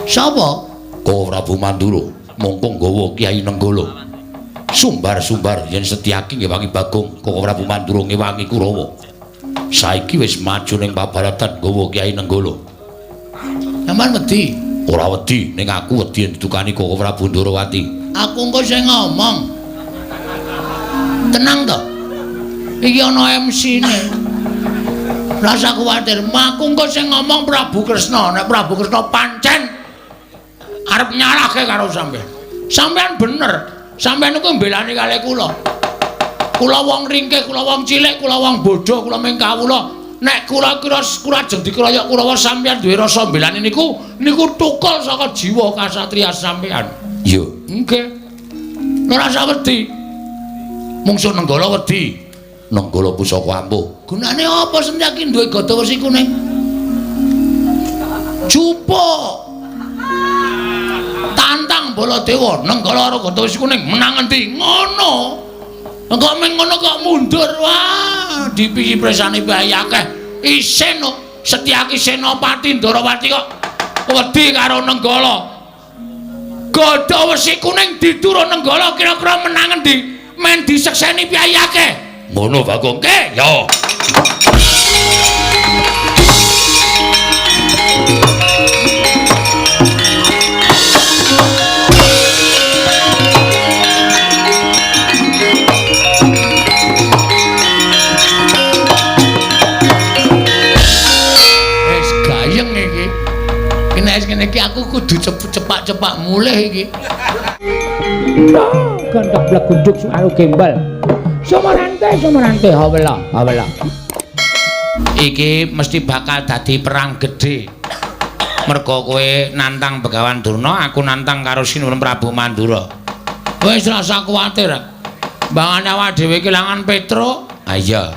Sapa? Koko Prabu Mandura mongko nggawa Kyai Nenggala. Sumbar-sumbar yen Setyaki ngewangi Bagong, Koko Prabu Mandura ngewangi Kurawa. Saiki wis maju ning pabaratan nggawa Kyai Nenggala. Sampeyan wedi? Ora wedi, ning aku wedi yen ditukani Koko Prabu Ndrawati. Aku engko sing ngomong. Tenang to. Iki ana MC-ne. Rasa kuwatir, aku engko sing ngomong Prabu Kresna. Nek Prabu Kresna pancen arep nyalahke karo sampean. Sampean bener. Sampean niku mbelani kalih kula. Kula wong ringkih, kula wong cilik, kula wong bodho, kula ming kawula. Nek kula ajeng dikeroyok Kurawa sampean duwe rasa mbelani niku tukul saka jiwa kasatriyan sampean. Iya, nggih. Ora usah wedi. Mungsuh Nenggala wedi. Nenggala pusaka ampuh. Gunane apa Setyaki duwe gada wesi kuning? Jupuk. Tantang Baladewa, Nenggala karo gada wesi kuning menang endi? Ngono. Engko meng ngono kok mundur. Wah, dipiyi presane bae akeh. Isin Setyaki Senopati Ndrawati kok wedi karo Nenggala. Gada wesi kuning diturun Nenggala kira-kira menang endi? Men disekseni piyai akeh. Ngono Bagong ke? Ya. Wis gayeng iki. Nek ngene iki aku kudu cepak-cepak mulih iki. Gandak blagunduk karo gembal. Sumerante hawela. Iki mesti bakal dadi perang gedhe. Merga kowe nantang Begawan Durna, aku nantang karo Sinuwun Prabu Mandura. Wis ora usah kuwatir. Mbangane awak dhewe kelangan Petruk. Ha iya.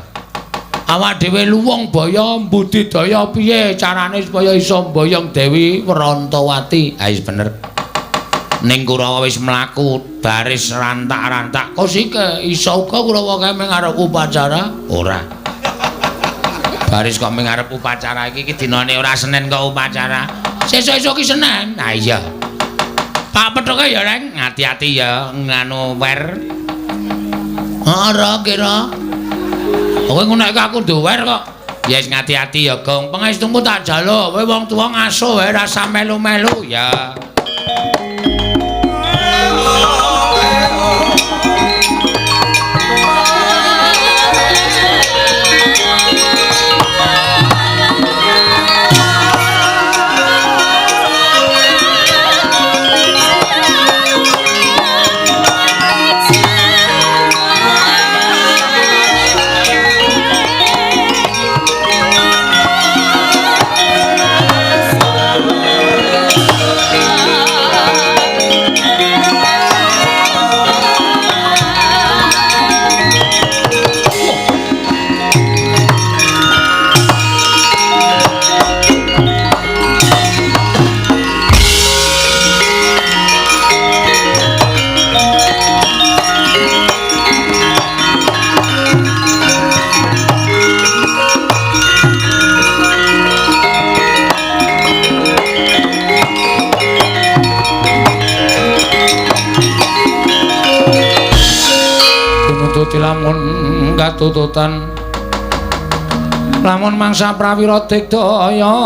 Awak dhewe luwung baya mbudidaya piye carane supaya iso mboyong Dewi Werantawati. Ha wis bener. Ning Kurawa wis mlaku baris rantak-rantak. Kosike iso uga Kurawa kae mengarep upacara? Ora. Baris kok mengarep upacara iki dinane ora Senin kok upacara. Sesuk-esuk ki Senin. Nah iya. Pak Pethuke ya, Reng, hati-hati ya nganu wer. Ora kira. Kowe ngono aku duwer kok. Ya wis ngati-ati ya, Gong. Pangestumu tak jaluk. Kowe wong tuwa ngasuh wae ora sampe melu-melu ya. Lamun katututan lamun mangsa prawira digdaya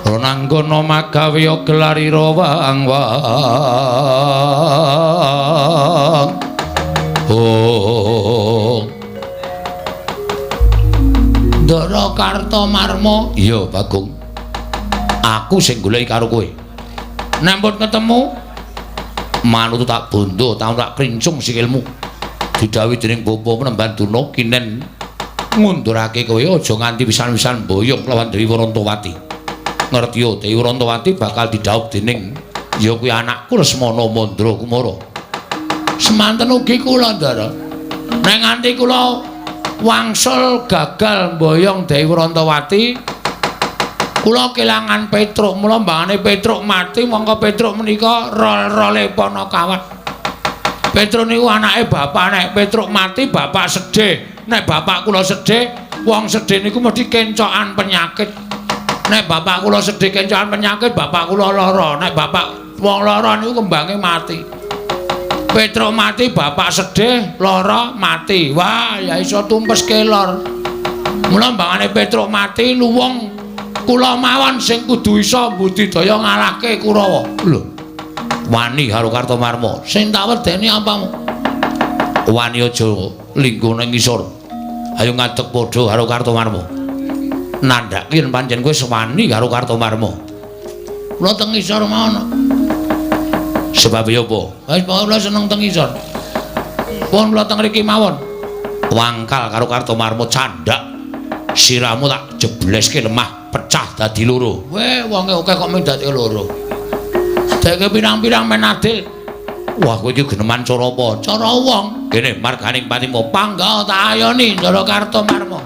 Rananggana magawe gelarira wang-wang Ndara Kartamarma. Iya, Bagong. Aku sing goleki karo kowe. Nek pun ketemu manut tak bondo, tak princung sikilmu. Didhawuhi dening Bapa Penemban Durna kinen ngundurake kowe aja nganti pisan-pisan mboyong lawan Dewi Werantawati. Ngerti yo, Dewi Werantawati bakal didhawuh dening ya kuwi anakku Lesmana Mandra Kumara. Semanten ugi kula, Ndara. Nek nganti kula wangsul gagal mboyong Dewi Werantawati, kula kelangan Petruk. Mula mbangane Petruk mati, mongko Petruk menika rol-role Panakawat. Petruk niku anake bapak, nek Petruk mati bapak sedih. Nek bapak kula sedih, wong sedih niku mesti kencokan penyakit. Nek bapak kula sedih kencokan penyakit, bapak kula lara. Nek bapak wong lara niku kembange mati. Petruk mati, bapak sedih, lara, mati. Wah, ya iso tumpes kelor. Mula mbangane Petruk mati, luwung kula mawon sing kudu iso budidaya ngalahke Kurawa. Lho. Wani karo Kartomarma. Sing tak wedeni apa? Wani aja linggo ning ngisor. Ayo ngadeg padha karo Kartomarma. Nandhake yen pancen kowe sewani karo Kartomarma. Kula teng ngisor mawon. Sebab ya apa? Wis kula seneng teng ngisor. Pun kula teng mriki mawon. Wangkal karo Kartomarma candhak. Siramu tak jebleske lemah, pecah dadi loro. Weh, wonge akeh kok mung dadi loro. Deke pirang-pirang men adil. Wah, kowe iki geneman cara apa? Cara wong. Kene marganing patimu pangga tak ayoni Ndara Kartomarma.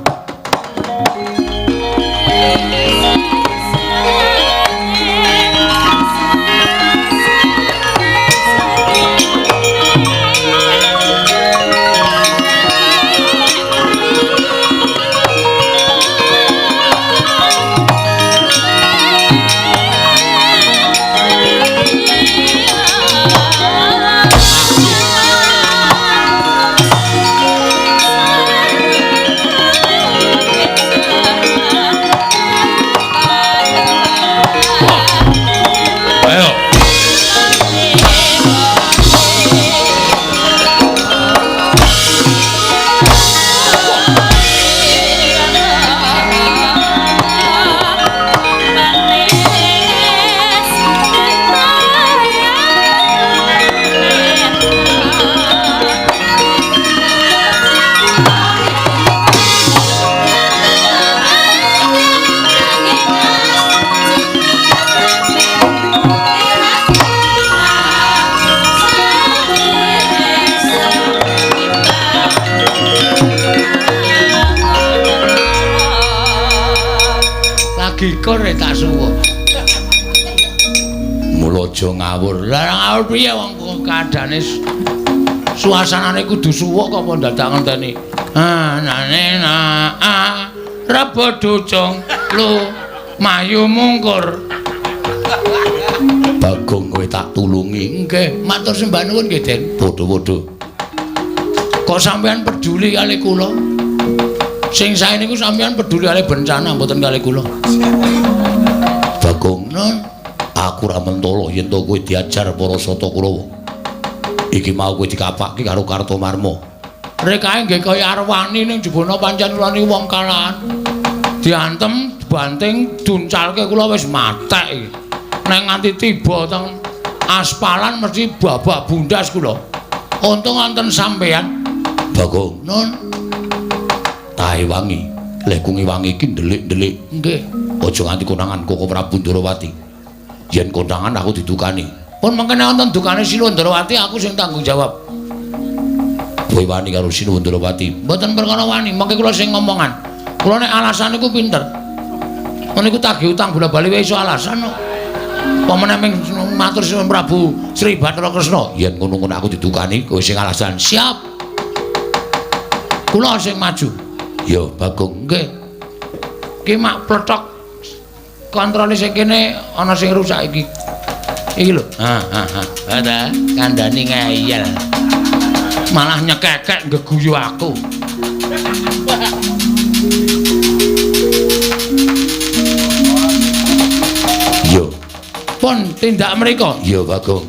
Gikur tak suwuk. Mula aja ngawur. Lah ngawur piye wong kadane suasanane kudu suwuk kok apa dadak ngenteni. Nane rebo ducung lu mayu mungkur. Bagong kowe tak tulungi. Nggih, matur sembah nuwun nggih, Den. Padha-padha. Kok sampean peduli kali kula? Sing sae niku sampeyan peduli kali bencana mboten kali kula. Bagong, non, aku ra mentolo yen to kowe diajar para sata Kurawa. Iki mau kowe dikapakke karo Kartomarma. Rekae nggih kaya arwani ning jebana pancen kula niku wong kalahan. Diantem, banting, duncalke kula wis matek iki. Nek nganti tiba teng aspalan mesti babak bundas kula. Untung wonten sampeyan. Bagong, non. Tahe wangi, lek kungi wangi iki ndelik-ndelik. Nggih. Aja nganti konangan Koko Prabu Ndarawati. Yen konangan aku didukani. Pun mengkene wonten dukane Sinuwun Ndarawati aku sing tanggung jawab. Kowe wani karo Sinuwun Ndarawati. Mboten perkara wani, mengke kula sing ngomongan. Kula nek alasan niku pinter. Niku tagih utang bola-bali wae iso alasan kok. Pamane ming matur Sinuwun Prabu Sri Bathara Kresna. Yen ngono-ngono aku didukani, kowe sing alasan. Siap. Kula sing maju. Ya Bagong nggih. Ki mak pletok kontrole sing kene ana sing rusak iki. Iki lho. Ada kandhani ngeyel. Malah nyekekek ngeguyu aku. Yo. Pun tindak mriko. Ya Bagong.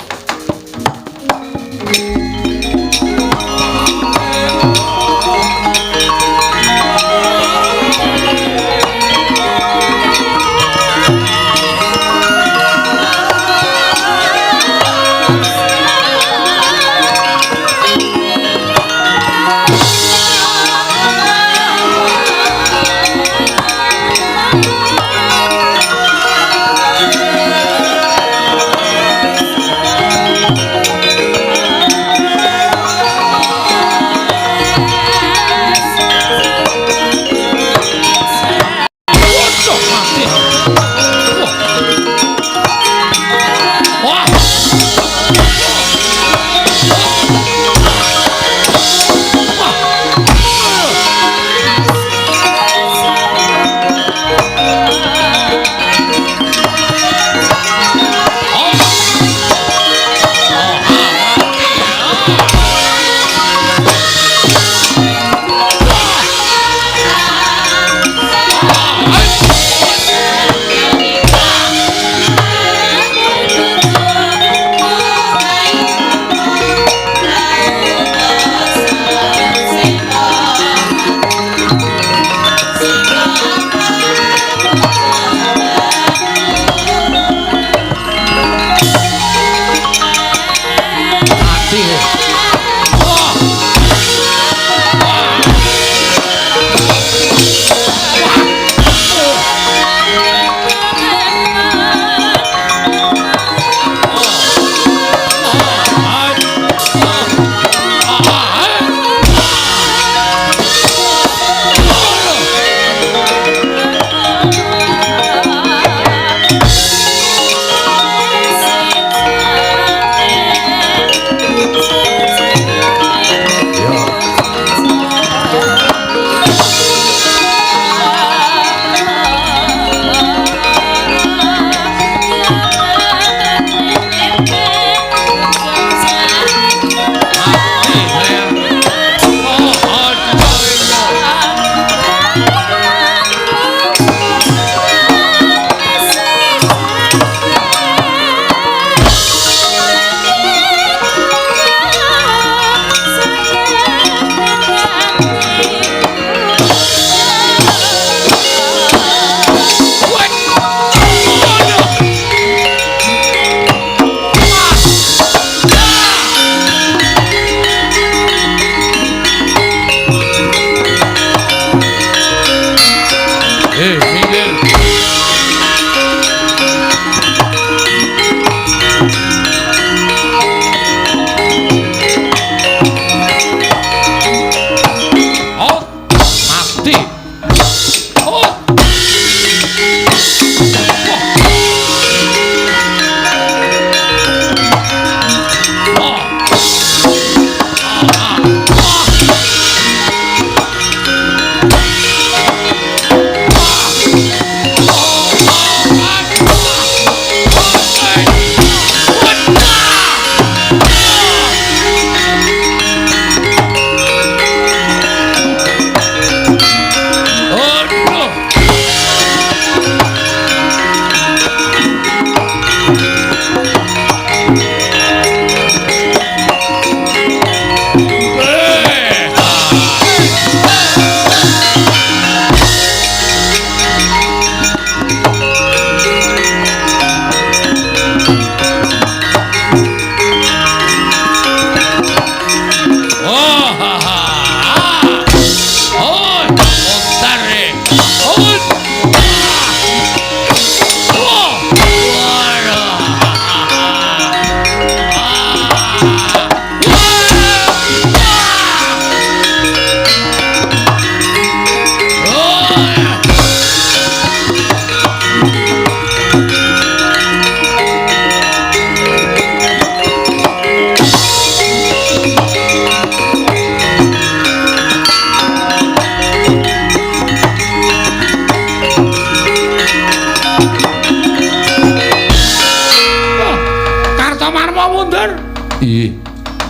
Ih,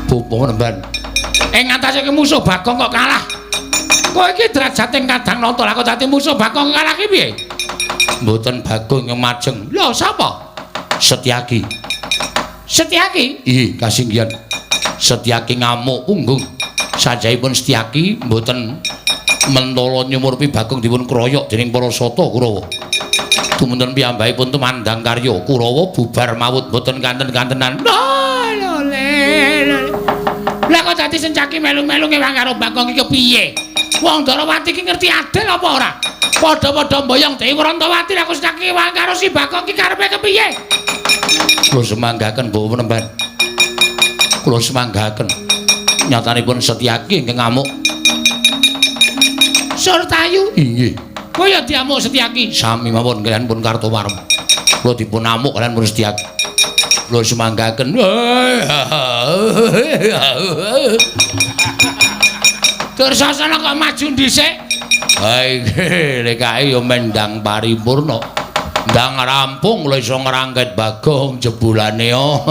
Bopo Menemban. Ing ngatasé musuh Bagong kok kalah. Kowe iki derajate kadang nata lah kok dadi musuh Bagong kalah ki piye? Mboten Bagong yang majeng. Lho sapa? Setyaki. Setyaki? Ih, kasinggihan. Setyaki ngamuk punggung. Sajaipun Setyaki mboten mentala nyumurpi Bagong dipun kroyok dening para sata Kurawa. Dumunten piyambakipun tumandang karya Kurawa bubar mawut mboten kanten-kantenan. Lah kok dadi Setyaki melu-melu ngewang karo Bagong iki kepiye? Wong Darawati iki ngerti adil apa ora? Padha-padha mboyong Dewi Wrantawati lah kok Setyaki ngewang karo si Bagong iki karepe kepiye? Kula semanggaken Bawa Penemban. Kula semanggaken. Nyatanipun Setyaki ingkang ngamuk. Surtayu? Inggih. Kaya diamuk Setyaki. Sami mawon kaliyan pun Kartowarma. Kula dipun amuk kaliyan pun Setyaki. Kula semanggaken. Tur sasana kok maju dhisik. Ha iki lekae yo mendang paripurna. Ndang rampung lho iso ngrangket Bagong jebulane yo.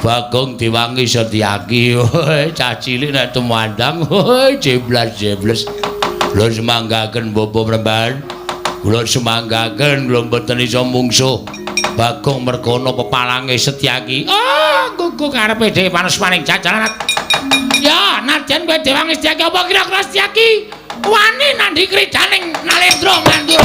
Bagong diwangi Setyaki. Cah cilik nek tumandang jeblas-jebles. Kula semanggaken Bapak Penemban. Kula semanggaken kula mboten iso mungsuh Bagong merkono pepalange Setyaki. Oh, gugu karepe dhewe panes-paning jajalan. Ya, nadyan kowe dewangi Setyaki apa kira-kira Setyaki wani nandhi kridaning Nalendra Mandura.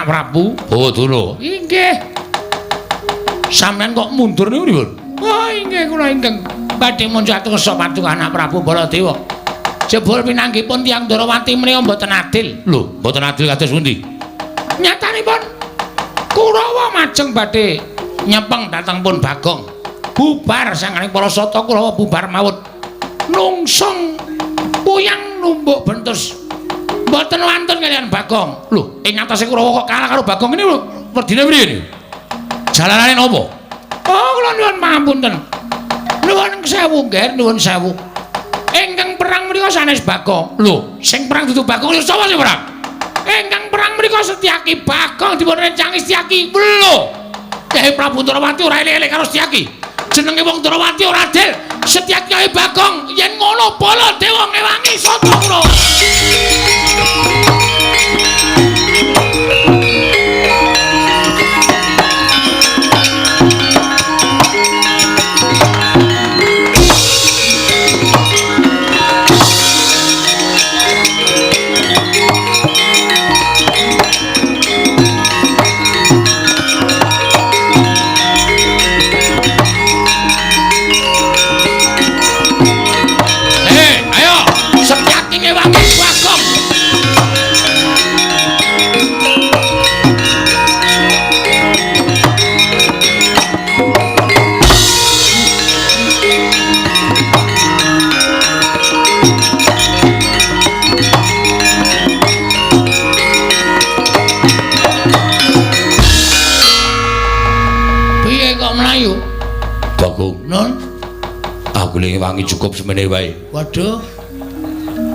Prabu Badara. Inggih. Sampeyan kok mundur niku pripun? Oh, inggih kula ingkang badhe muncatus paduka anak Prabu Baladewa. Jebul pinanggipun tiyang Darawati menika mboten adil. Lho, mboten adil kados pundi? Nyatanipun Kurawa majeng badhe nyepeng dhateng pun Bagong. Bubar sanganing para sata Kurawa bubar mawut. Nungsung puyang numbuk bentus. Mboten wantun kaliyan Bagong. Lho, ing atase Kurawa kok kalah karo Bagong ini lho. Wedine priye niku? Jalanane napa? Oh, kula nuwun pangapunten. Nuwun sewu, nggih, nuwun sewu. Ingkang perang menika sanes Bagong. Lho, sing perang dudu Bagong lho sapa sing perang? Ingkang perang menika Setyaki. Bagong dipun rencangi Setyaki. Lho. Kyai Prabu Darawati ora elek-elek karo Setyaki. Jenenge wong Darawati ora adil. Setyaki kaya Bagong yen ngono Baladewa ngewangi sata kula. Wangi cukup semene wae. Waduh.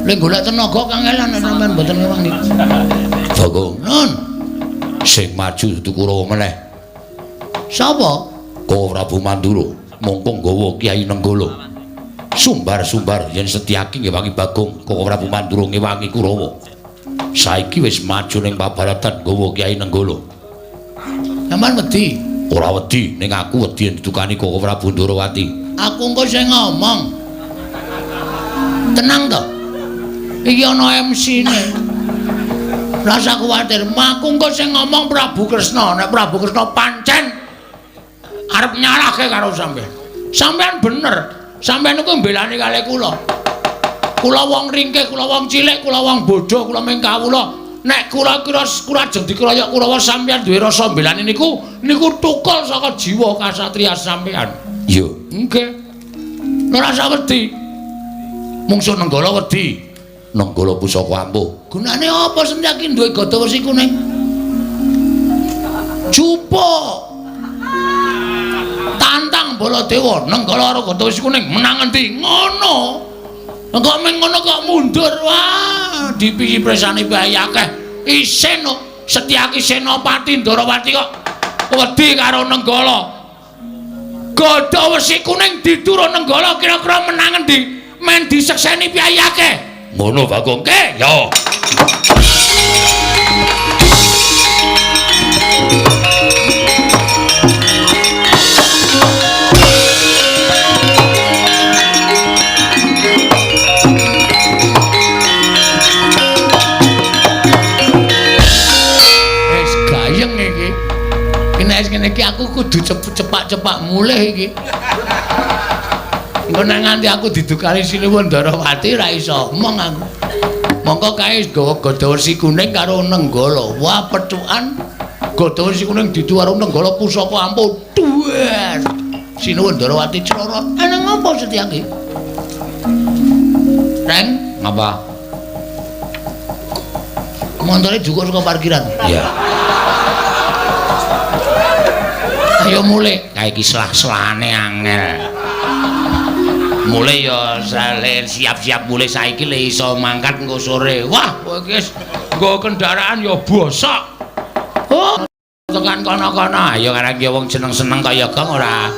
Lek golek tenaga kangelan sampean mboten ngewangi. Bagong, Nun. Sing maju dudu Kurawa meneh. Sapa? Prabu Mandura. Mongko nggawa Kyai Nenggala. Sumbar-sumbar yen Setyaki ngewangi Bagong, Prabu Mandura ngewangi Kurawa. Saiki wis maju ning pabaratan nggawa Kyai Nenggala. Sampeyan wedi? Ora wedi, ning aku wedi yen ditukani Prabu Darawati. Aku engko sing ngomong. Tenang to. Iki ana MC-ne. Rasa kuwatir, aku engko sing ngomong Prabu Kresna. Nek Prabu Kresna pancen arep nyalahke karo sampean. Sampean bener. Sampean iku mbelani kalih kula. Kula wong ringkih, kula wong cilik, kula wong bodho, kula ming kawula. nek kula ajeng dikeroyok Kurawa sampeyan duwe rasa mbelani niku tukul saka jiwa kasatriyan sampeyan. Iya. Nggih. Ora usah wedi. Mungsuh Nenggala wedi. Nenggala pusaka ampuh. Gunane apa Setyaki duwe gada wesi kuning? Jupuk. Tantang Baladewa Nenggala karo gada wesi kuning menang endi? Ngono. Engko meng ngono kok mundur. Wah, dipisi-presani bae akeh. Isin Setyaki Senopati Ndarawati kok wedi karo Nenggala. Gada wesi kuning diturun Nenggala kira-kira menang endi? Men disekseni piyai akeh. Ngono Bagong. Ke, yo. Wis gayeng iki. Nek ngene iki aku kudu cepak-cepak mulih iki. Engko nek nganti aku didukani Sinuwun Ndarawati ra iso omong aku. Mongko kae gawa gada wesi kuning karo Nenggala. Wah, petukan gada wesi kuning ditu karo Nenggala pusaka ampuh. Dues. Sinuwun Ndarawati clorot. Ana ngopo Setyaki? Reng, Ngapa? montore juga saka parkiran. Iya. Ayo mulih. Kae iki selah-selane angel. Mulai ya siap-siap mulai saiki le iso mangkat engko sore. Wah, kowe iki wis nggo kendaraan ya bosok. Oh, tekan kono-kono. Ayo karang ki wong seneng-seneng kaya Gong ora.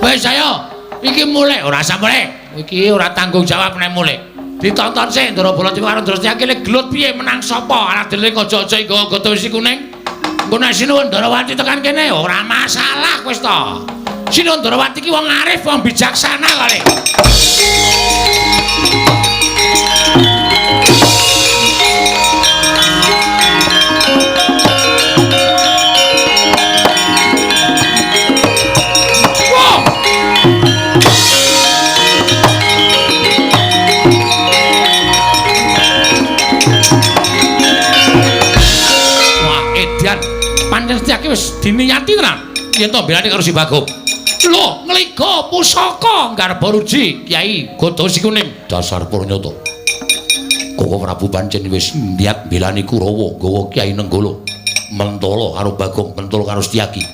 Wis ayo, iki mulih, ora usah mulih. Iki ora tanggung jawab nek mulih. Ditonton sik Ndara Baladewa karo Ndara Setyaki le gelut piye menang sapa? Anak dhewe aja-aja nggawa gada wesi kuning. Engko nek Sinuwun Ndarawati tekan kene ora masalah wis to. Sinuwun Ndarawati ki wong arif, wong bijaksana kali. Pancen Setyaki wis diniyati tenan yen to belani karo si Bagong. Lho, ngliga pusaka ngarep ruji Kyai Gada Wesi Kuning. Dasar Pranyata. Koko Prabu pancen wis niat belani Kurawa nggawa Kyai Nenggala. Mentala karo Bagong, mentala karo Setyaki.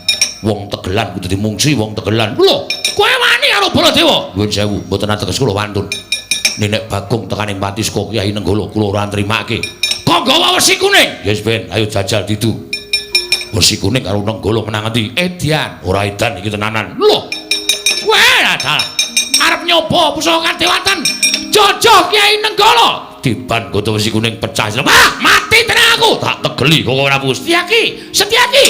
Wong Tegelan kudu dimungsi wong Tegelan. Lho, kowe wani karo Baladewa? Nuwun sewu, mboten ateges kula wantun. Nenek Bagong tekaning pati saka Kyai Nenggala kula ora nrimake. Kok gawa wesi kuning? Yes ben, ayo jajal ditu. Wesi kuning karo Nenggala menang endi? Edian. Ora edan iki tenanan. Lho. Weh, dalah. Arep nyoba pusaka kadewatan. Jojo Kyai Nenggala. Diban gada wesi kuning pecah. Wah, mati tenan aku. Tak tegeli kok ora Prabu. Setyaki, Setyaki.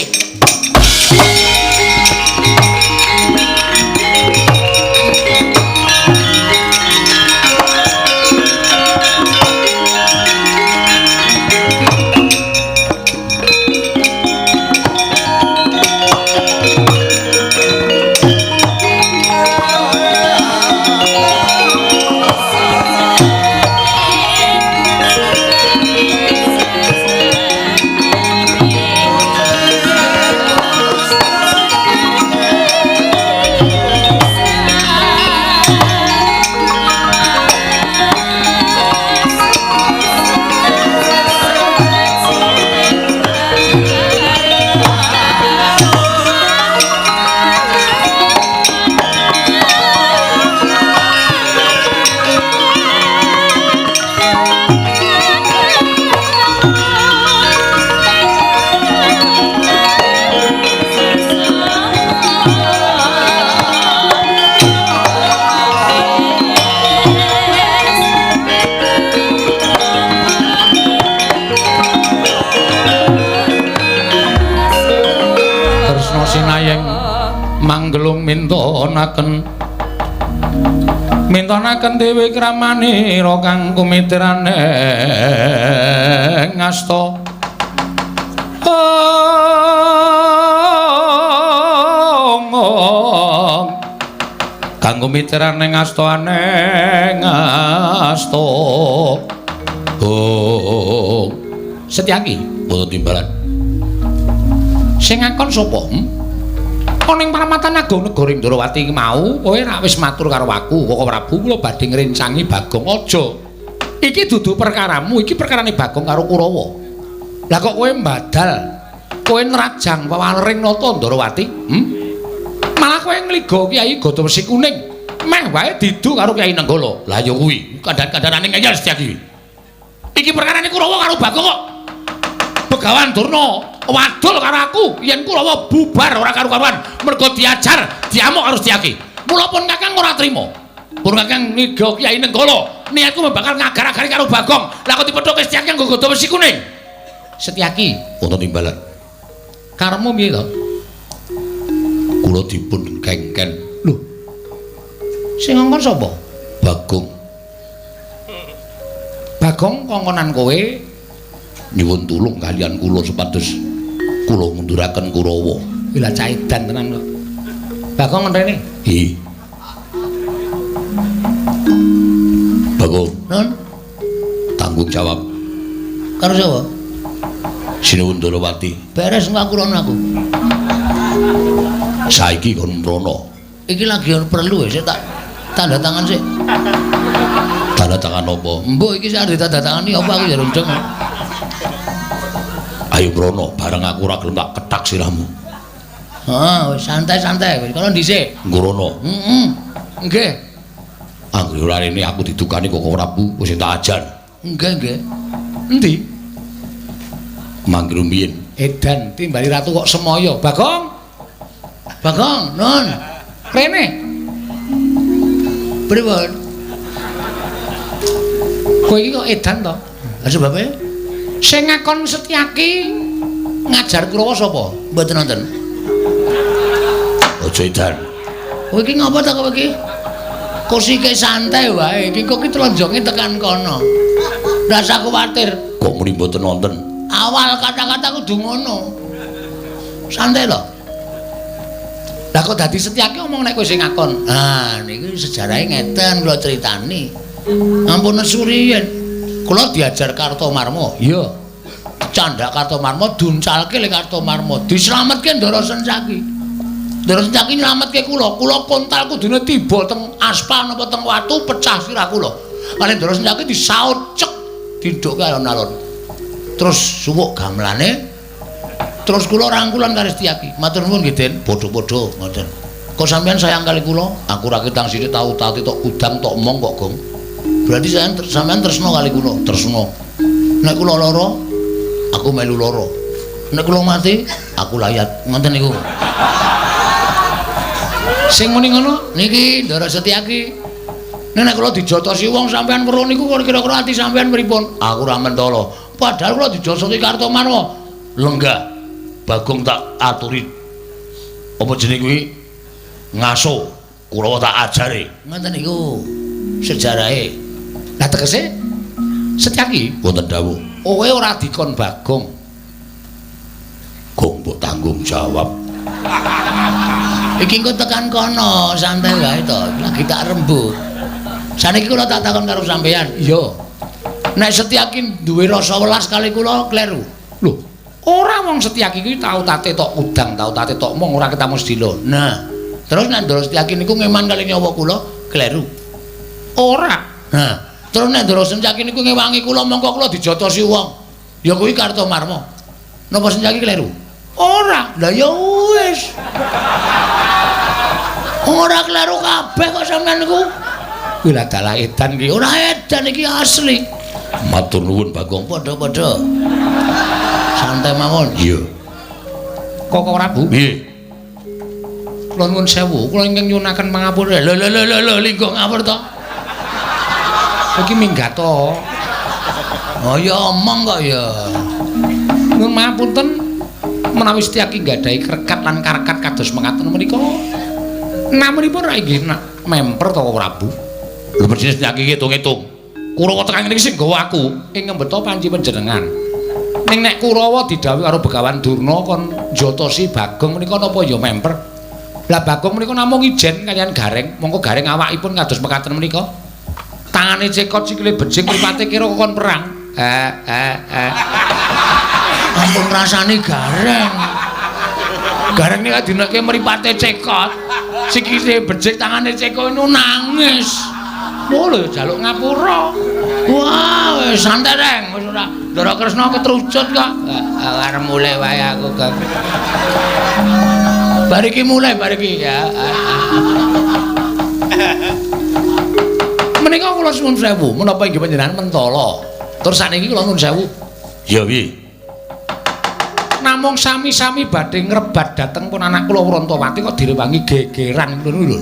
Manggelung mintonaken dewe kramanira kang kumitirane ngasta kang kumitirane ngastane ngasta Setyaki, boten timbalan. Sing ngakon sapa? Ana ing Paramatan Agung Negara Indrawati iki mau, kowe rak wis matur karo aku, Koko Prabu kula badhe ngrencangi Bagong aja. Iki dudu perkaramu, iki perkarane Bagong karo Kurawa. Lah kok kowe mbadal, kowe nerajang pawareng nata Ndrawati? Malah kowe ngligo Kyai Gata Wesi Kuning. Meh wae didu karo Kyai Nenggala. Lah ya kuwi, kandhan-kandhanane ngeyel Setyaki. Iki perkarane Kurawa karo Bagong kok. Begawan Durna wadul karo aku yen Kurawa bubar ora karo-karuan mergo diajar diamuk karo Setyaki. Mula pun Kakang ora trima. Pun Kakang niga Kyai Nenggala niatku bakal ngagar-agari karo Bagong. Lah kok dipethoke Setyaki nggo Gata Wesi Kuning. Setyaki, wonten timbalan. karepmu piye to? Kula dipun kengken. Lho. Sing ngongkon sapa? Bagong. Bagong kongkonan kowe Nyuwun tulung kalian kula supados kula munduraken Kurawa. Lah caidan tenan kok. Bagong ngenteni. Hi. Bagong, Nun, tanggung jawab. karo sapa? Sinuwun Ndrawati. Beres ngakuron aku. Saiki kon mrono. Iki lagi perlu ya, tak tanda tangan sih. Tanda tangan apa? Mbok iki sak tanda tangani apa aku ya roncong. Ayo mrono, bareng aku ora gelem tak ketak sirahmu. Wis santai-santai wis kono dhisik. Ngrono. Heeh. Nggih. Anggere ora rene aku didukani Koko Prabu wis tak ajar. Nggih. Endi? Mangkir mbiyen. Edan timbali ratu kok semoyo. Bagong. Bagong, Nun. Rene. Pripun? Kowe iki kok edan to? Lah sebabe? Sing ngakon Setyaki ngajar Kurawa sapa? Mboten nonton. Aja edan. Kowe iki ngapa ta kowe iki? Kusike santai wae. Iki kok ki tlonjonge tekan kono. Ndak usah kuwatir. Kok muni mboten nonton? Awal kata-kata kudu ngono. Santai lho. Lah kok dadi Setyaki omong nek kowe sing ngakon. Niku sejarahe ngeten kula critani. Ampun nesuri yen kula diajar Kartomarma. Iya. Candak Kartomarma duncalke le Kartomarma. Dislametke Ndara Sencaki. Ndara Sencaki nyelametke kula. Kula kontal kudune tiba teng aspal napa teng watu pecah sirah kula. Kali Ndara Sencaki disaut cek didhukke alon-alon. Terus suwuk gamelane terus kula rangkulan karo Setyaki. Matur nuwun nggih, Den. Padha-padha ngoten. Kok sampean sayang kali kula? Aku ra ketang sithik tau tok udang tok omong kok, Gong. Berarti sampean tresno kali kula, tresno. Nek kula lara, aku melu lara. Nek kula mati, aku layat. Ngoten niku. Sing muni ngono niki Ndara Setyaki. Nek kula dijotosi wong sampean weruh niku kira-kira ati sampean pripun? Aku ra mentolo. Padahal kula dijotosi Kartomarma. Lenggah. Bagong tak aturi. Apa jeneng kuwi? Ngaso. Kurawa tak ajari. Ngoten niku sejarahe. Lah tegese Setyaki Wonten dawuh. kowe ora dikon Bagong. Gong mbok tanggung jawab. Iki engko tekan kono, santai wae to. Lagi tak rembug. Saniki kula tak takon karo sampean. Iya. Nek Setyaki duwe rasa welas kali kula kleru. Lho, ora wong Setyaki kuwi tau tate tok udang, tau tate tok mong ora ketemu sedilo. Nah, terus nek Ndara Setyaki niku ngeman kali nyawa kula kleru. Ora. Nah, terus nek Ndara Setyaki niku ngewangi kula mongko kula dijotosi wong. Ya kuwi Kartomarma. Napa Setyaki kleru? Ora. Lah ya wis. Ora kleru kabeh kok sampean niku. Kuwi lah dalah edan iki. Ora edan iki asli. Matur nuwun Bagong. Padha-padha. Santai mawon. Iya. Koko Prabu. Piye? Kula nuwun sewu, kula ingkang nyunaken pangapura. Lho, linggo ngapur to. Iki minggat to. Oh ya omong kok ya. Nuwun mapunten menawi Setyaki nggadahi krekat lan karekat kados mekaten menika. Namunipun ra inggih memper to Prabu. Lho persis Setyaki ngitung-ngitung. Kurawa tekan niki sing nggawa aku ing ngembeta panci panjenengan. Ning nek Kurawa didhawuhi karo Begawan Durna kon njotosi Bagong menika napa ya memper. Lah Bagong menika namung ijen kaliyan Gareng, mongko Gareng awakipun kados mekaten menika. Tangane cekot sikile bejing mripate kira kon perang. Ampun rasane gareng. Gareng nek dineke mripate cekot, sikile becik tangane cekot itu nangis. Oh lho jaluk ngapura. Wah, wis santai reng, wis ora Ndara Kresna ketrucut kok. Arep mulai wae aku, Kang. Bariki mulai bariki ya. Menika kula suwun sewu, menapa inggih panjenengan mentala. Tur sakniki kula nuwun sewu. Ya piye? Namung sami-sami badhe ngrebat dhateng pun anak kula Wrantawati kok direwangi gegeran ngono lho.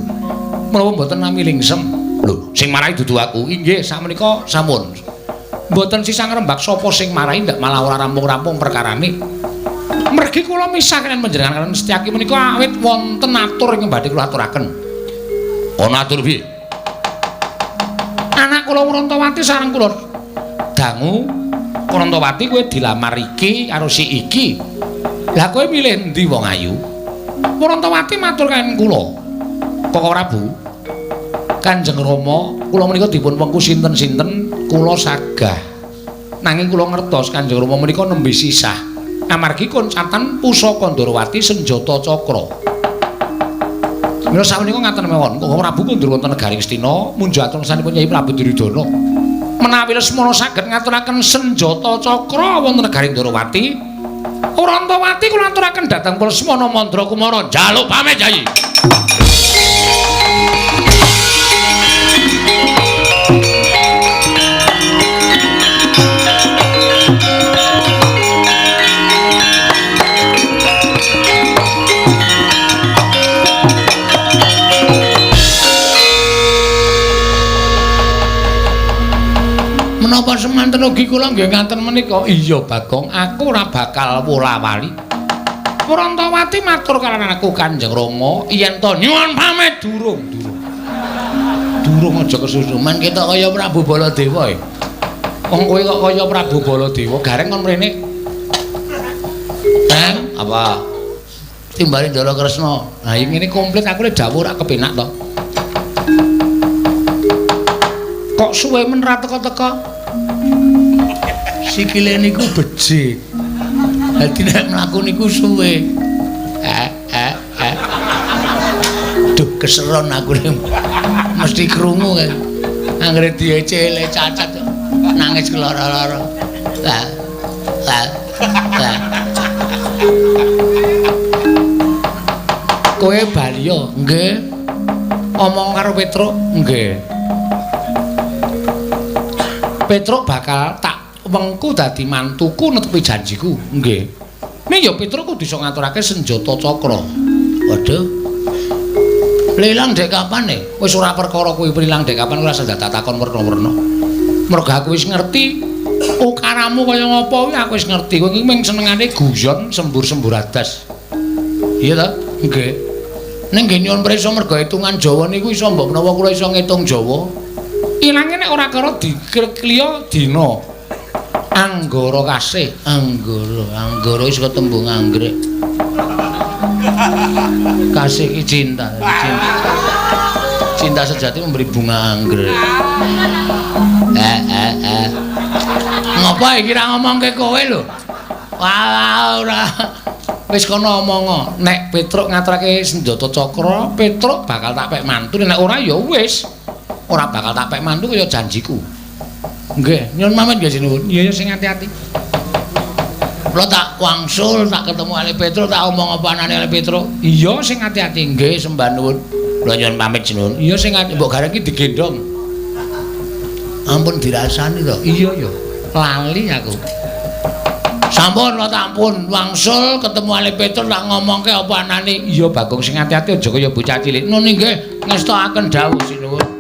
Menapa mboten nami lingsem. Lho, sing marahi dudu aku. Inggih, sakmenika sampun. Mboten sisa ngrembak sapa sing marahi ndak malah ora rampung-rampung perkarane. Mergi kula misah kalian panjenengan kalian Setyaki menika awit wonten atur ingkang badhe kula aturaken. Ana atur piye? Anak kula Wrantawati sareng kula dangu Wrantawati kowe dilamar iki karo si iki. Lah kowe milih endi wong ayu? Wrantawati matur kan kula. Koko Prabu. Kanjeng Rama, kula menika dipun wengku sinten-sinten kula sagah. Nanging kula ngertos Kanjeng Rama menika nembe sisah. Amargi koncatan pusaka Ndarawati senjata cakra. Mila sawenika ngaten mawon, Koko Prabu kundur wonten negari Ngastina, munjuk atur sanipun Nyai Prabu Duryudana. Menawi Lesmana saged ngaturaken senjata cakra wonten negari Ndarawati, Wrantawati kula aturaken dhateng Lesmana Mandra Kumara njaluk pamit Yai. Menapa semanten ugi kula nggih ngaten menika? Iya Bagong, aku ora bakal wola-wali. Wrantawati matur kaliyan aku Kanjeng Rama, yen to nyuwun pamit durung. Durung aja kesusuman ketok kaya Prabu Baladewa. Wong kowe kok kaya Prabu Baladewa, gareng kon mrene. Apa? Timbali Ndara Kresna. Nah, ngene komplit aku le dawuh ora kepenak to. Kok suwe men ra teka-teka? Sikile niku becik. Dadi nek mlaku niku suwe. Duh keseron aku mesti krungu kan. Anggere diecele cacat nangis keloro-loro. Lah. Kowe bali yo? Nggih. Omong karo Petruk? Nggih. Petruk bakal tak wengku dadi mantuku netepi janjiku. Nggih. Ning ya Petruk kudu iso ngaturake senjata cakra. Waduh. Lelang dek kapan e? Wis ora perkara kuwi prilang dek kapan ora usah tak takon werna-werna. Mergo aku wis ngerti ukaramu kaya ngapa kuwi aku wis ngerti. Kowe iki mung senengane guyon sembur-sembur adas. Iya ta? Nggih. Ning nggih nyuwun prisa mergo hitungan Jawa niku iso mbok menawa kula iso ngitung Jawa. Ilange nek ora karo dikliya dina. Anggara kasih, anggara wis ketembung anggrek. Kasih iki cinta. Cinta sejati memberi bunga anggrek. Ngapa iki ra ngomongke kowe lho? Wah, ora. Wis kono omong. Nek Petruk ngaturake senjata cakra, Petruk bakal tak pek mantu. Nek ora ya wis. Ora bakal tak pek mantu kaya janjiku. Nggih, nyuwun pamit nggih sinuwun. Iya sing ati-ati. Kula tak wangsul, tak ketemu Ali Petruk, tak omong apa anane Ali Petruk. Iya sing ati-ati. Nggih, sembah nuwun. Kula nyuwun pamit sinuwun. Iya sing ati, mbok gareng iki digendong. Ampun dirasani to. Iya ya. Lali aku. Sampun kula tak ampun wangsul ketemu Ali Petruk tak ngomongke apa anane. Iya Bagong sing ati-ati aja kaya bocah cilik. Nun nggih, ngestakaken dawuh sinuwun.